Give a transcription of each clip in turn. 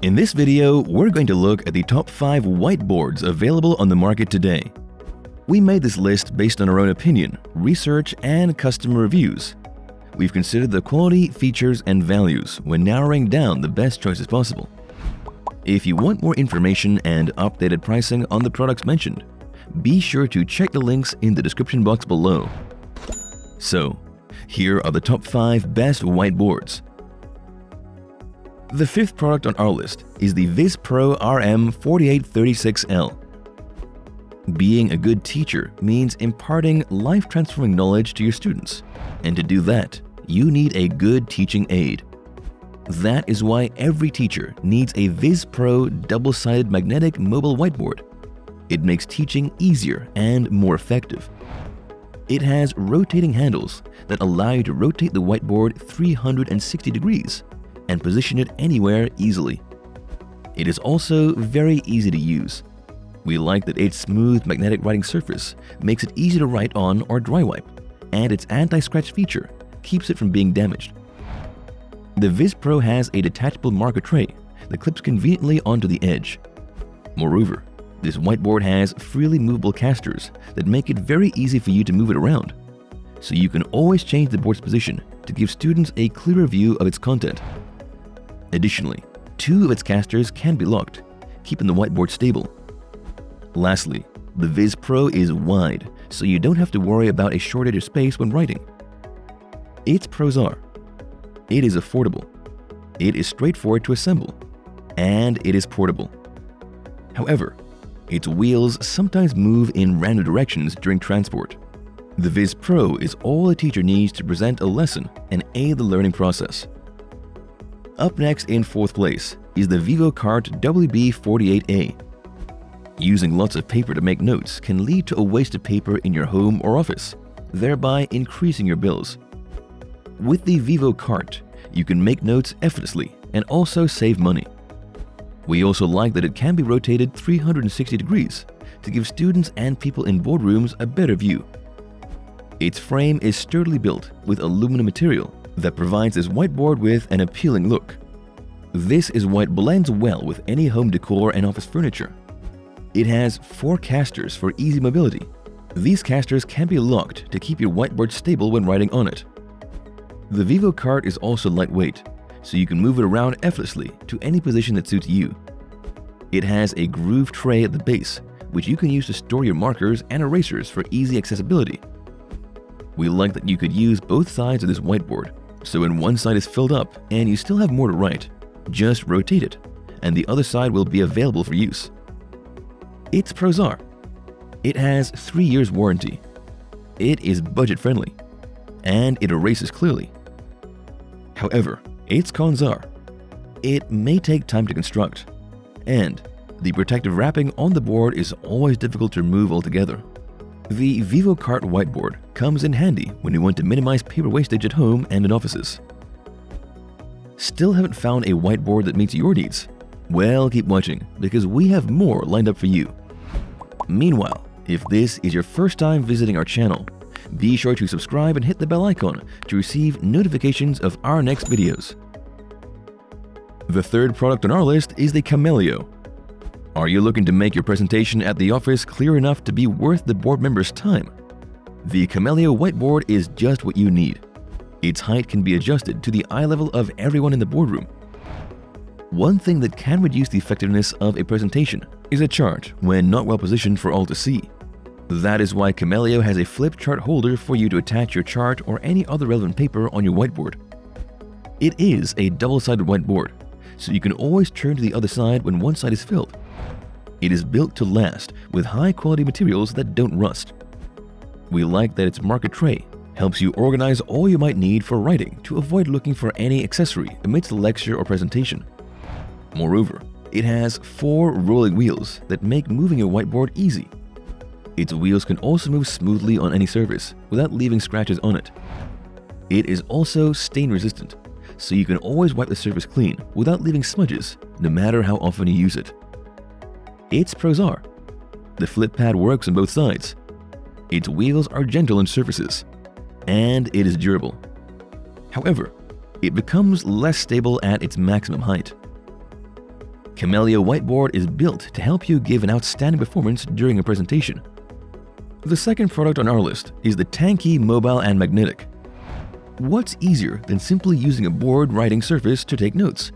In this video, we're going to look at the top 5 whiteboards available on the market today. We made this list based on our own opinion, research, and customer reviews. We've considered the quality, features, and values when narrowing down the best choices possible. If you want more information and updated pricing on the products mentioned, be sure to check the links in the description box below. So, here are the top 5 best whiteboards. The 5th product on our list is the VIZ-PRO RM4836L. Being a good teacher means imparting life-transforming knowledge to your students, and to do that, you need a good teaching aid. That is why every teacher needs a VIZ-PRO double-sided magnetic mobile whiteboard. It makes teaching easier and more effective. It has rotating handles that allow you to rotate the whiteboard 360 degrees and position it anywhere easily. It is also very easy to use. We like that its smooth magnetic writing surface makes it easy to write on or dry wipe, and its anti-scratch feature keeps it from being damaged. The VIZ-PRO has a detachable marker tray that clips conveniently onto the edge. Moreover, this whiteboard has freely movable casters that make it very easy for you to move it around, so you can always change the board's position to give students a clearer view of its content. Additionally, 2 of its casters can be locked, keeping the whiteboard stable. Lastly, the VIZ-PRO is wide, so you don't have to worry about a shortage of space when writing. Its pros are: it is affordable, it is straightforward to assemble, and it is portable. However, its wheels sometimes move in random directions during transport. The VIZ-PRO is all a teacher needs to present a lesson and aid the learning process. Up next in 4th place is the VIVO Cart WB48A. Using lots of paper to make notes can lead to a waste of paper in your home or office, thereby increasing your bills. With the VIVO Cart, you can make notes effortlessly and also save money. We also like that it can be rotated 360 degrees to give students and people in boardrooms a better view. Its frame is sturdily built with aluminum material that provides this whiteboard with an appealing look. This is why it blends well with any home decor and office furniture. It has 4 casters for easy mobility. These casters can be locked to keep your whiteboard stable when writing on it. The VIVO Cart is also lightweight, so you can move it around effortlessly to any position that suits you. It has a groove tray at the base, which you can use to store your markers and erasers for easy accessibility. We like that you could use both sides of this whiteboard, so when one side is filled up and you still have more to write, just rotate it, and the other side will be available for use. Its pros are: it has 3 years warranty, it is budget-friendly, and it erases clearly. However, its cons are: it may take time to construct, and the protective wrapping on the board is always difficult to remove altogether. The VIVO Cart whiteboard comes in handy when you want to minimize paper wastage at home and in offices. Still haven't found a whiteboard that meets your needs? Well, keep watching, because we have more lined up for you. Meanwhile, if this is your first time visiting our channel, be sure to subscribe and hit the bell icon to receive notifications of our next videos. The 3rd product on our list is the KAMELLEO. Are you looking to make your presentation at the office clear enough to be worth the board member's time? The KAMELLEO whiteboard is just what you need. Its height can be adjusted to the eye level of everyone in the boardroom. One thing that can reduce the effectiveness of a presentation is a chart when not well positioned for all to see. That is why KAMELLEO has a flip chart holder for you to attach your chart or any other relevant paper on your whiteboard. It is a double-sided whiteboard, so you can always turn to the other side when one side is filled. It is built to last with high-quality materials that don't rust. We like that its marker tray helps you organize all you might need for writing to avoid looking for any accessory amidst the lecture or presentation. Moreover, it has 4 rolling wheels that make moving your whiteboard easy. Its wheels can also move smoothly on any surface without leaving scratches on it. It is also stain resistant, so you can always wipe the surface clean without leaving smudges, no matter how often you use it. Its pros are: the flip pad works on both sides, its wheels are gentle on surfaces, and it is durable. However, it becomes less stable at its maximum height. KAMELLEO whiteboard is built to help you give an outstanding performance during a presentation. The second product on our list is the TANKEE Mobile and Magnetic. What's easier than simply using a board writing surface to take notes?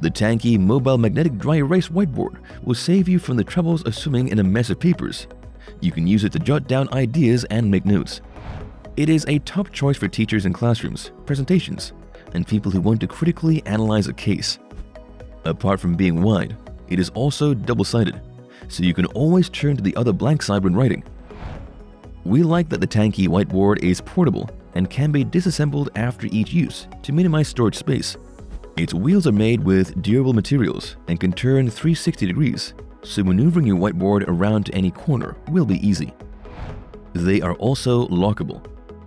The TANKEE Mobile Magnetic Dry Erase Whiteboard will save you from the troubles of swimming in a mess of papers. You can use it to jot down ideas and make notes. It is a top choice for teachers in classrooms, presentations, and people who want to critically analyze a case. Apart from being wide, it is also double-sided, so you can always turn to the other blank side when writing. We like that the TANKEE whiteboard is portable and can be disassembled after each use to minimize storage space. Its wheels are made with durable materials and can turn 360 degrees, so maneuvering your whiteboard around to any corner will be easy. They are also lockable.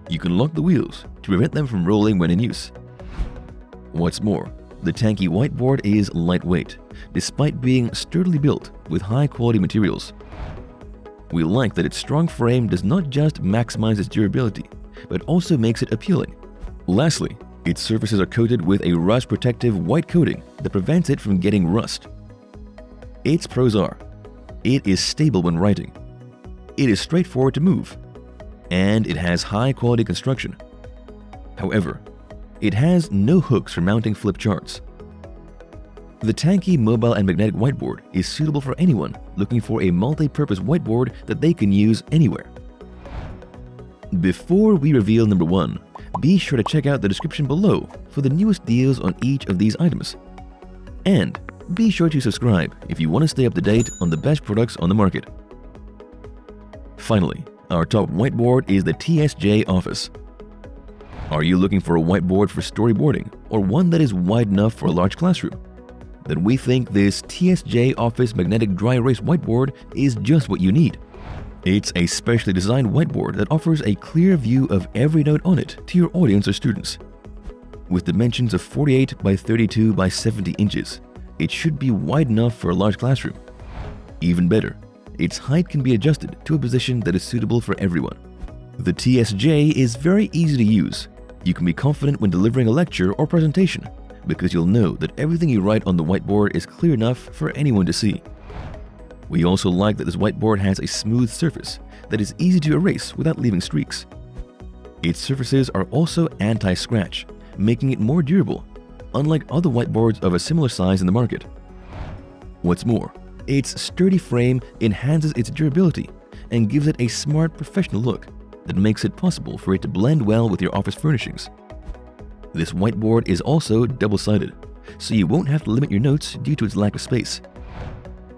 You can lock the wheels to prevent them from rolling when in use. What's more, the TANKEE whiteboard is lightweight, despite being sturdily built with high-quality materials. We like that its strong frame does not just maximize its durability, but also makes it appealing. Lastly, its surfaces are coated with a rust-protective white coating that prevents it from getting rust. Its pros are: it is stable when writing, it is straightforward to move, and it has high-quality construction. However, it has no hooks for mounting flip charts. The TANKEE Mobile and Magnetic Whiteboard is suitable for anyone looking for a multi-purpose whiteboard that they can use anywhere. Before we reveal number 1, be sure to check out the description below for the newest deals on each of these items. And be sure to subscribe if you want to stay up to date on the best products on the market. Finally, our top whiteboard is the TSJ Office. Are you looking for a whiteboard for storyboarding or one that is wide enough for a large classroom? Then we think this TSJ Office Magnetic Dry Erase Whiteboard is just what you need. It's a specially designed whiteboard that offers a clear view of every note on it to your audience or students. With dimensions of 48 by 32 by 70 inches, it should be wide enough for a large classroom. Even better, its height can be adjusted to a position that is suitable for everyone. The TSJ is very easy to use. You can be confident when delivering a lecture or presentation because you'll know that everything you write on the whiteboard is clear enough for anyone to see. We also like that this whiteboard has a smooth surface that is easy to erase without leaving streaks. Its surfaces are also anti-scratch, making it more durable, unlike other whiteboards of a similar size in the market. What's more, its sturdy frame enhances its durability and gives it a smart, professional look that makes it possible for it to blend well with your office furnishings. This whiteboard is also double-sided, so you won't have to limit your notes due to its lack of space.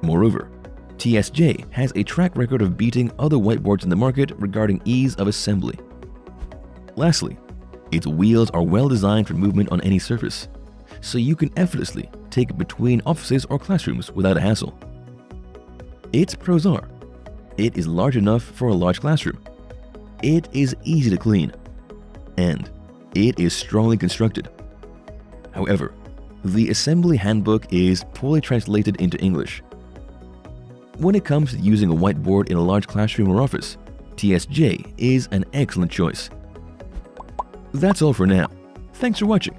Moreover, TSJ has a track record of beating other whiteboards in the market regarding ease of assembly. Lastly, its wheels are well designed for movement on any surface, so you can effortlessly take it between offices or classrooms without a hassle. Its pros are: it is large enough for a large classroom, it is easy to clean, and it is strongly constructed. However, the assembly handbook is poorly translated into English. When it comes to using a whiteboard in a large classroom or office, TSJ is an excellent choice. That's all for now. Thanks for watching.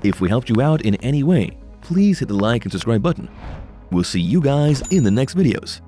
If we helped you out in any way, please hit the like and subscribe button. We'll see you guys in the next videos.